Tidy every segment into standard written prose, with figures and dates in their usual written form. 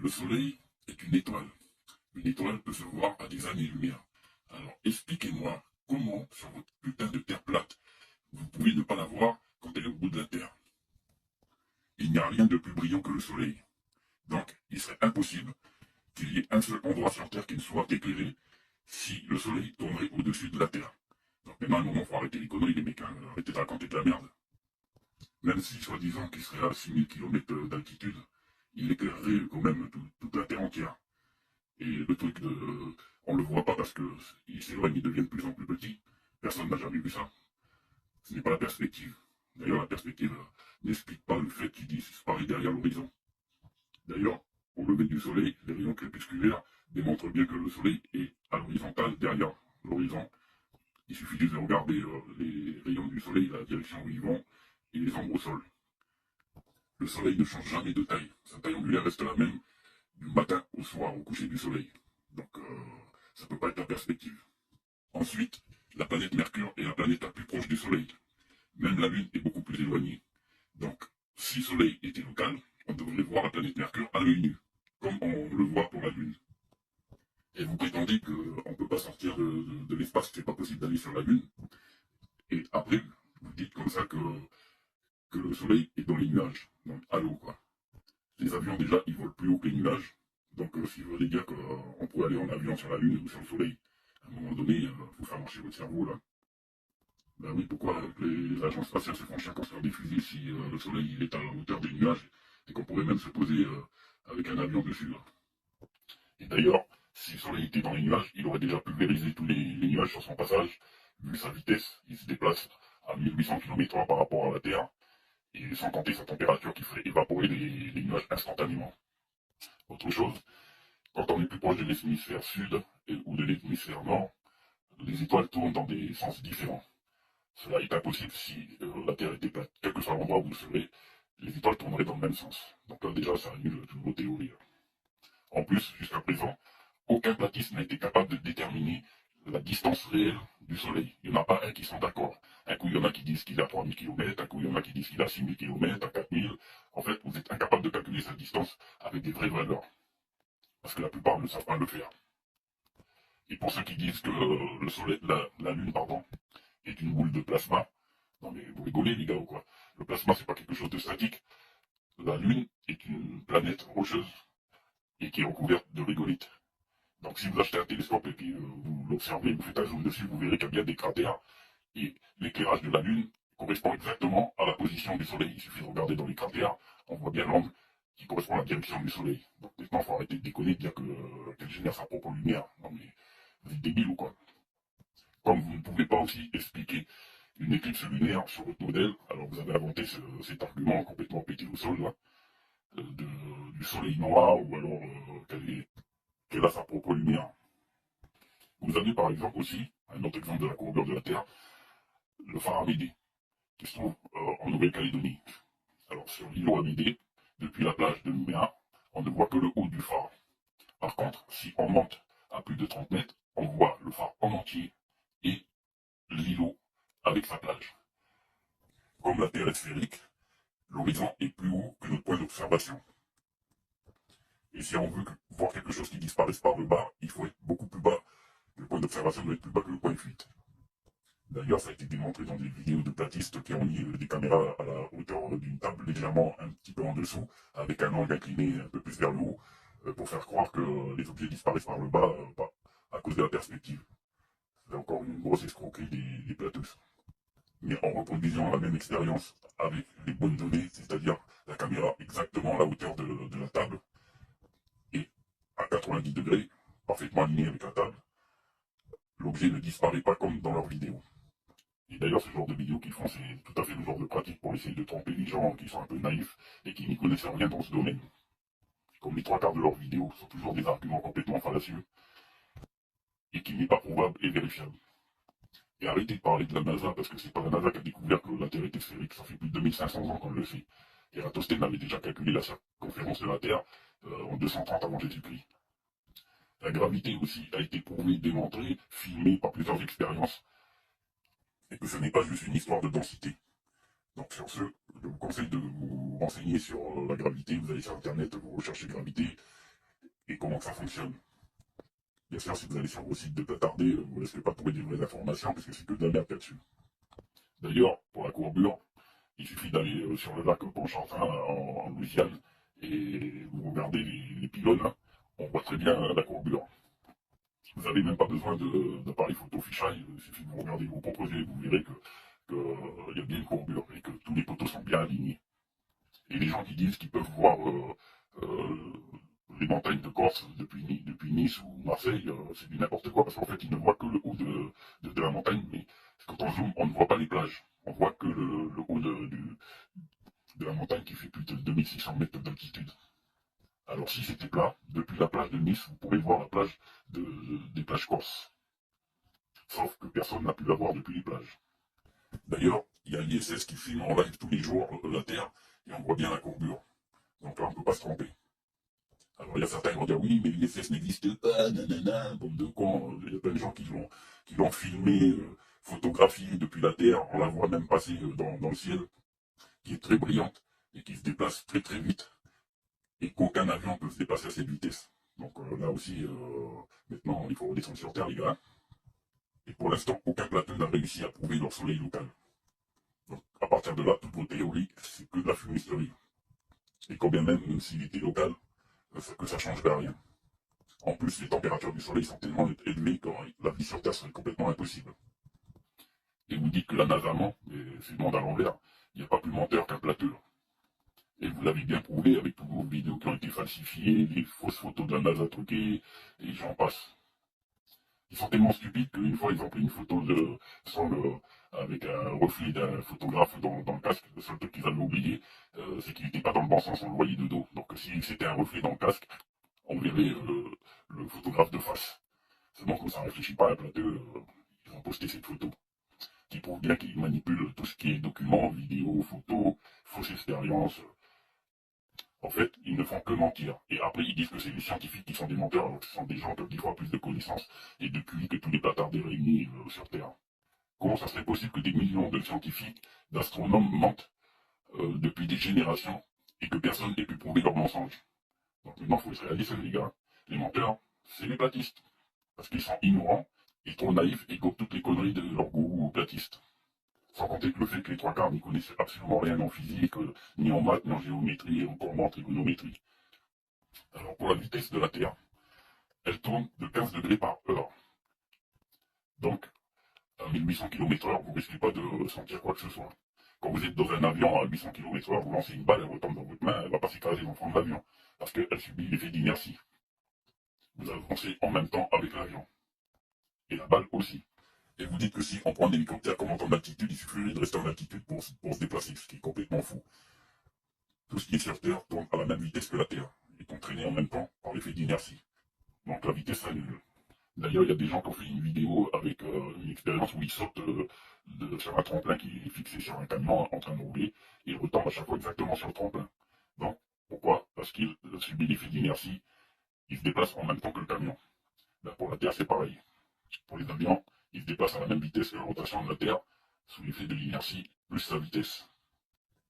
Le soleil est une étoile. Une étoile peut se voir à des années-lumière. Alors expliquez-moi comment, sur votre putain de terre plate, vous pouvez ne pas la voir quand elle est au bout de la terre. Il n'y a rien de plus brillant que le soleil. Donc, il serait impossible qu'il y ait un seul endroit sur Terre qui ne soit éclairé si le soleil tournerait au-dessus de la Terre. Donc maintenant, à un moment, il faut arrêter les conneries, les mecs, hein, arrêtez de raconter de la merde. Même si, soi-disant, qu'il serait à 6000 km d'altitude, il éclairerait quand même toute la Terre entière. Et le truc de... on le voit pas parce qu'il s'éloigne, il devient de plus en plus petit. Personne n'a jamais vu ça. Ce n'est pas la perspective. D'ailleurs, la perspective n'explique pas le fait qu'il disparaît derrière l'horizon. D'ailleurs, au lever du soleil, les rayons crépusculaires démontrent bien que le soleil est à l'horizontale derrière l'horizon. Il suffit juste de regarder les rayons du soleil, la direction où ils vont, et les ombres au sol. Le soleil ne change jamais de taille. Sa taille angulaire reste la même du matin au soir, au coucher du soleil. Donc, ça ne peut pas être la perspective. Ensuite, la planète Mercure est la planète la plus proche du soleil. Même la Lune est beaucoup plus éloignée. Donc, si le soleil était local, on devrait voir la planète Mercure à l'œil nu, comme on le voit pour la Lune. Et vous prétendez qu'on ne peut pas sortir de l'espace, c'est pas possible d'aller sur la Lune. Et après, vous dites comme ça que le soleil est dans les nuages. Donc, allô, quoi. Les avions, déjà, ils volent plus haut que les nuages. Donc, si vous voulez dire qu'on pourrait aller en avion sur la Lune ou sur le soleil, à un moment donné, il faut faire marcher votre cerveau, là. Ben oui, pourquoi les agences spatiales se font chier à construire des fusées si le soleil il est à la hauteur des nuages et qu'on pourrait même se poser avec un avion dessus, là. Et d'ailleurs, si le soleil était dans les nuages, il aurait déjà pulvérisé tous les nuages sur son passage, vu sa vitesse, il se déplace à 1800 km/h par rapport à la Terre, et sans compter sa température qui ferait évaporer les nuages instantanément. Autre chose, quand on est plus proche de l'hémisphère sud ou de l'hémisphère nord, les étoiles tournent dans des sens différents. Cela est impossible si la Terre était plate. Quel que soit l'endroit où vous serez, les étoiles tourneraient dans le même sens. Donc là déjà, ça annule toutes vos théories. En plus, jusqu'à présent, aucun platiste n'a été capable de déterminer la distance réelle du Soleil. Il n'y en a pas un qui sont d'accord. Un coup, il y en a qui disent qu'il est à 3000 km, un coup, il y en a qui disent qu'il est à 6000 km, à 4000. En fait, vous êtes incapable de calculer sa distance avec des vraies valeurs. Parce que la plupart ne savent pas le faire. Et pour ceux qui disent que le Soleil, la Lune, pardon, est une boule de plasma, non mais vous rigolez les gars ou quoi? Le plasma, c'est pas quelque chose de statique. La Lune est une planète rocheuse et qui est recouverte de régolithes. Donc si vous achetez un télescope et que vous l'observez, vous faites un zoom dessus, vous verrez qu'il y a bien des cratères. Et l'éclairage de la Lune correspond exactement à la position du Soleil. Il suffit de regarder dans les cratères, on voit bien l'angle qui correspond à la direction du Soleil. Donc maintenant, il faut arrêter de déconner, de dire qu'elle génère sa propre lumière. Non mais, vous êtes débile ou quoi? Comme vous ne pouvez pas aussi expliquer une éclipse lunaire sur votre modèle, alors vous avez inventé cet argument complètement pété au sol, là, du Soleil noir, ou alors qu'elle a sa propre lumière. Vous avez par exemple aussi, un autre exemple de la courbure de la Terre, le phare Amédée, qui se trouve en Nouvelle-Calédonie. Alors sur l'îlot Amédée, depuis la plage de Nouméa, on ne voit que le haut du phare. Par contre, si on monte à plus de 30 mètres, on voit le phare en entier et l'îlot avec sa plage. Comme la Terre est sphérique, l'horizon est plus haut que notre point d'observation. Et si on veut voir quelque chose qui disparaisse par le bas, il faut être beaucoup plus bas. Le point d'observation doit être plus bas que le point de fuite. D'ailleurs, ça a été démontré dans des vidéos de platistes qui ont mis des caméras à la hauteur d'une table légèrement un petit peu en dessous, avec un angle incliné un peu plus vers le haut, pour faire croire que les objets disparaissent par le bas, à cause de la perspective. C'est encore une grosse escroquerie des platus. Mais en reproduisant la même expérience avec les bonnes données, c'est-à-dire la caméra exactement à la hauteur de la table, et à 90 degrés, parfaitement aligné avec la table, l'objet ne disparaît pas comme dans leurs vidéos. Et d'ailleurs, ce genre de vidéos qu'ils font, c'est tout à fait le genre de pratique pour essayer de tromper les gens qui sont un peu naïfs et qui n'y connaissent rien dans ce domaine. Comme les trois quarts de leurs vidéos sont toujours des arguments complètement fallacieux et qui n'est pas prouvable et vérifiable. Et arrêtez de parler de la NASA parce que c'est pas la NASA qui a découvert que la Terre était sphérique, ça fait plus de 2500 ans qu'on le sait. Eratosthène avait déjà calculé la circonférence de la Terre en 230 avant Jésus-Christ. La gravité aussi a été prouvée, démontrée, filmée par plusieurs expériences, et que ce n'est pas juste une histoire de densité. Donc sur ce, je vous conseille de vous renseigner sur la gravité, vous allez sur internet, vous recherchez gravité, et comment ça fonctionne. Bien sûr, si vous allez sur vos sites de platardés, vous ne risquez pas de trouver des vraies informations, parce que c'est que de la merde là-dessus. D'ailleurs, pour la courbure, il suffit d'aller sur le lac Pontchartrain en Louisiane, et vous regardez les pylônes, hein, on voit très bien la courbure. Vous n'avez même pas besoin d'appareil photo fisheye, il suffit de vous regarder vos propres yeux, vous verrez que y a bien une courbure, et que tous les poteaux sont bien alignés. Et les gens qui disent qu'ils peuvent voir euh, les montagnes de Corse depuis Nice ou Marseille, c'est du n'importe quoi, parce qu'en fait, ils ne voient que le haut de la montagne, mais quand on zoome, on ne voit pas les plages. On voit que le haut de la montagne qui fait plus de 2600 mètres d'altitude. Alors si c'était plat, depuis la plage de Nice, vous pourrez voir la plage des plages corses. Sauf que personne n'a pu la voir depuis les plages. D'ailleurs, il y a l'ISS qui filme en live tous les jours la Terre, et on voit bien la courbure. Donc là, on ne peut pas se tromper. Alors il y a certains qui vont dire oui, mais l'ISS n'existe pas, nanana, bande de cons. Il y a plein de gens qui l'ont filmé, photographié depuis la Terre, on la voit même passer dans le ciel, qui est très brillante, et qui se déplace très très vite, et qu'aucun avion ne peut se déplacer à cette vitesse. Donc là aussi, maintenant, il faut redescendre sur Terre, les gars. Et pour l'instant, aucun plateau n'a réussi à prouver leur soleil local. Donc à partir de là, toutes vos théories, c'est que de la fumisterie. Et quand bien même s'il était local, que ça ne changerait rien. En plus, les températures du soleil sont tellement élevées que la vie sur Terre serait complètement impossible. Et vous dites que la NASA ment, mais c'est le monde à l'envers. Il n'y a pas plus menteur qu'un plateur. Et vous l'avez bien prouvé avec toutes vos vidéos qui ont été falsifiées, les fausses photos de la NASA truquées, et j'en passe. Ils sont tellement stupides qu'une fois, ils ont pris une photo avec un reflet d'un photographe dans le casque. Le seul truc qu'ils avaient oublié, c'est qu'il n'était pas dans le bon sens, on le voyait de dos. Donc si c'était un reflet dans le casque, on verrait le photographe de face. Seulement comme ça ne réfléchit pas à plateau, ils ont posté cette photo, qui prouve bien qu'ils manipulent tout ce qui est documents, vidéos, photos, fausses expériences. En fait, ils ne font que mentir. Et après, ils disent que c'est les scientifiques qui sont des menteurs, alors que ce sont des gens qui ont 10 fois plus de connaissances et de QI que tous les platardés réunis sur Terre. Comment ça serait possible que des millions de scientifiques, d'astronomes mentent depuis des générations et que personne n'ait pu prouver leurs mensonges? Donc maintenant, il faut se réaliser, les gars. Les menteurs, c'est les platistes. Parce qu'ils sont ignorants et trop naïfs et copient toutes les conneries de leur gourou platiste. Sans compter que le fait que les trois quarts n'y connaissent absolument rien en physique, ni en maths, ni en géométrie, et encore moins en trigonométrie. Alors pour la vitesse de la Terre, elle tourne de 15 degrés par heure. Donc, à 1800 km/h, vous ne risquez pas de sentir quoi que ce soit. Quand vous êtes dans un avion à 800 km/h, vous lancez une balle, elle retombe dans votre main, elle ne va pas s'écraser dans le fond de l'avion. Parce qu'elle subit l'effet d'inertie. Vous avancez en même temps avec l'avion. Et la balle aussi. Et vous dites que si on prend un hélicoptère comme en altitude, il suffirait de rester en altitude pour se déplacer, ce qui est complètement fou. Tout ce qui est sur Terre tourne à la même vitesse que la Terre, et entraîné en même temps par l'effet d'inertie. Donc la vitesse s'annule. D'ailleurs, il y a des gens qui ont fait une vidéo avec une expérience où ils sautent sur un tremplin qui est fixé sur un camion en train de rouler, et ils retombent à chaque fois exactement sur le tremplin. Donc, pourquoi? Parce qu'il subit l'effet d'inertie, il se déplace en même temps que le camion. Ben, pour la Terre, c'est pareil. Pour les avions, ils se déplacent à la même vitesse que la rotation de la Terre, sous l'effet de l'inertie, plus sa vitesse.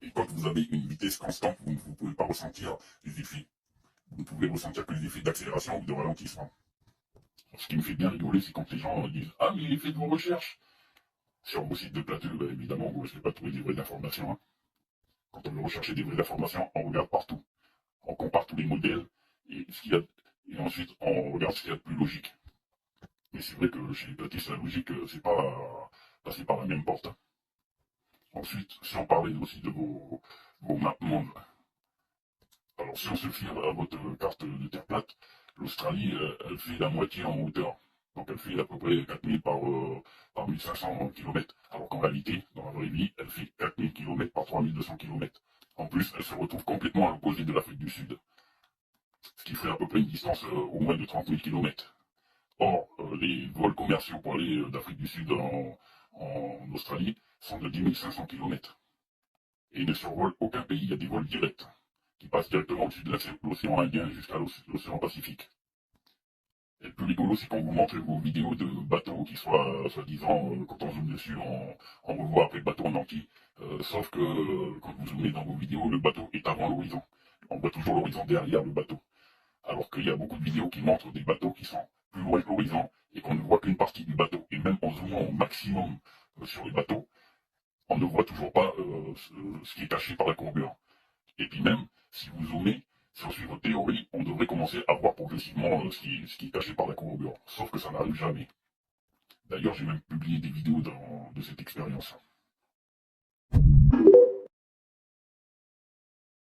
Et quand vous avez une vitesse constante, vous ne pouvez pas ressentir les effets. Vous ne pouvez ressentir que les effets d'accélération ou de ralentissement. Ce qui me fait bien rigoler, c'est quand les gens disent « Ah, mais faites vos recherches !» Sur vos sites de plateau, ben, évidemment, vous ne risquez pas de trouver des vraies informations. Hein. Quand on veut rechercher des vraies informations, on regarde partout. On compare tous les modèles et ensuite on regarde ce qu'il y a de plus logique. Mais c'est vrai que chez les platistes, la logique, c'est pas passer par la même porte. Hein. Ensuite, si on parlait aussi de vos maps monde, alors si on se fie à votre carte de terre plate, l'Australie, elle fait la moitié en hauteur. Donc elle fait à peu près 4000 par 1500 km. Alors qu'en réalité, dans la vraie vie, elle fait 4000 km par 3200 km. En plus, elle se retrouve complètement à l'opposé de l'Afrique du Sud. Ce qui ferait à peu près une distance au moins de 30 000 km. Or, les vols commerciaux pour aller d'Afrique du Sud en Australie sont de 10 500 km. Et ne survolent aucun pays, il y a des vols directs qui passent directement au-dessus de l'océan Indien jusqu'à l'océan Pacifique. Et le plus rigolo, c'est quand vous montrez vos vidéos de bateaux qui soient, soi-disant, quand on zoome dessus, on revoit après le bateau en entier. Sauf que quand vous zoomez dans vos vidéos, le bateau est avant l'horizon. On voit toujours l'horizon derrière le bateau. Alors qu'il y a beaucoup de vidéos qui montrent des bateaux qui sont plus loin que l'horizon et qu'on ne voit qu'une partie du bateau. Et même en zoomant au maximum sur les bateaux, on ne voit toujours pas ce qui est caché par la courbure. Et puis même, si vous zoomez sur votre théorie, on devrait commencer à voir progressivement ce qui est caché par la courbure. Sauf que ça n'arrive jamais. D'ailleurs, j'ai même publié des vidéos de cette expérience.